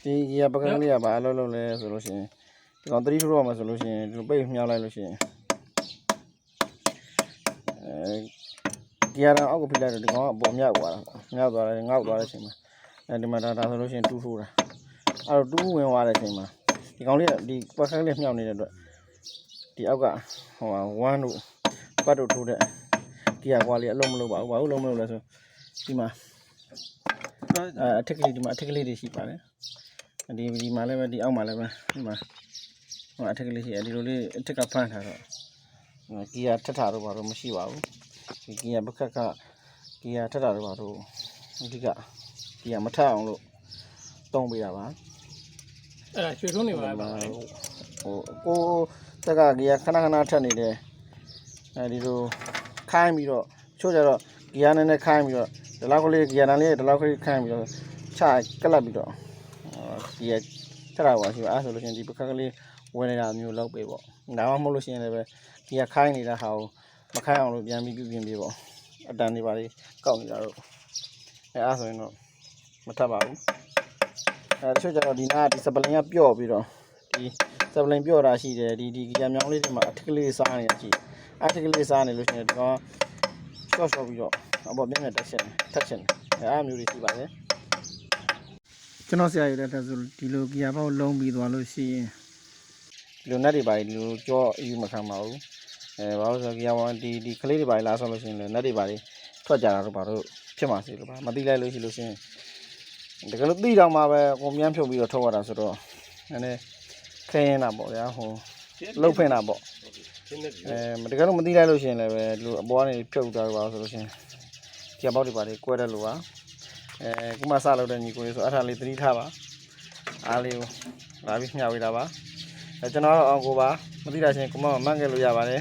ဒီပကံလေးကဘာလို့လဲဆိုလို့ရှိရင်ဒီကောင်3ထိုးတော့မှာဆိုလို့ရှိရင်ဒီပိတ်မြောက်လိုက်လို့ရှိရင်ဒီရအောင်အောက်ကဖိလိုက်တော့ဒီကောင်ကပေါ်မြောက်သွားတာမြောက်သွားတယ်ငေါက်သွားတဲ့အချိန်မှာဒီမှာဒါဆိုလို့ရှိရင်2ထိုးတာအဲ့တော့2ဝင်သွားတဲ့အချိန်မှာဒီကောင်လေးဒီပကံလေးမြောက်နေတဲ့အတွက်ဒီအောက်ကဟို1တို့ပတ်တို့ထိုးတဲ့ဒီကွာလေးအလုံးမလုပ်ပါဘူးဘာလို့လုံးမလုပ်လဲဆိုဒီမှာအထက်ကလေးဒီမှာအထက်ကလေးတွေရှိပါတယ်ဒီမှာလည်းပဲဒီအောက်မှာလည်းပဲဒီမှာဟိုအထက်ကလေးရှိတယ်ဒီလိုလေးအထက်ကဖမ်းထားတော့ကီယာထက်တာတော့ဘာလို့မရှိပါဘူးဒီကီယာဘက်ကကီယာထက်တာတော့ဘာလို့အဓိကကီယာမထအောင်လို့တုံးပေးတာပါအဲ့ဒါရွှေထုံးနေပါလားဟိုကိုတက်ကကီယာခဏခဏထက်နေတယ်ဒီလိုခိုင်းပြီးတော့ချို့ကြတော့ကီယာနဲ့ခိုင်းပြီးတော့ဒီလောက်ကလေးကီယာတန်လေးဒီလောက်ကလေးခိုင်းပြီးတော့ချကလပ်ပြီးတော့ဒီထက်တာပါရှိပါအဲ့ဆိုလို့ရှိရင်ဒီပကက်ကလေးဝင်နေတာမျိုးလောက်ပဲပေါ့ဒါမှမဟုတ်လို့ရှိရင်လည်းပဲဒီခိုင်းနေတာဟာကိုမခိုင်းအောင်လို့ပြန်ပြီးပြုပြင်ပေးပေါ့အတန်တွေပါလေးကောက်နေတာတော့အဲ့ဆိုရင်တော့မထပ်ပါဘူးတချို့ကြတော့ဒီနားဒီစပလင်ကပျော့ပြီးတော့ဒီစပလင်ပျော့တာရှိတယ်ဒီကီယာမြောင်းလေးတွေမှာအထက်ကလေးစားနေတာရှိအထက်ကလေးစားနေလို့ရှိရင်ဒီကောင်ရှော့ပြီးတော့အပေါ်မျက်နှာတက်ချင်အဲ့မျိုးတွေရှိပါတယ်ကျွန်တော်ဆရာရတဲ့ဆိုဒီလိုကီယာပေါက်လုံးပြီးသွားလို့ရှိရင်ဒီလိုနက်တွေပါဒီလိုကြောအယူမခံပါဘူးဘာလို့ဆိုကီယာဝန်ဒီကလေးတွေပါလာဆောလို့ရှိရင်လည်းနက်တွေပါထွက်ကြတာတော့ဘာလို့ဖြစ်မှာစီလို့ပါမသိလိုက်လို့ရှိလို့ရှိရင်တကယ်လို့သိတော့မှပဲကိုမြန်းဖြုတ်ပြီးတော့ထုတ်ရတာဆိုတော့နည်းနည်းခင်းနေတာပေါ့ဗျာဟိုလှုပ်ဖင်တာပေါ့တကယ်လို့မသိလိုက်လို့ရှိရင်လည်းပဲဒီလိုအပေါ်ကနေဖြုတ်သွားတော့ဆိုလို့ရှိရင်ကီယာပေါက်တွေပါကွဲတယ်လို့ပါခုမှစလုပ်တဲ့ညီကိုလေးဆိုအဲ့ဒါလေးသတိထားပါအားလေးကိုလာပြီးမျှဝေတာပါကျွန်တော်တော့အောင်ကိုပါမသိတာချင်းကိုမမှန်ခဲ့လို့ရပါတယ်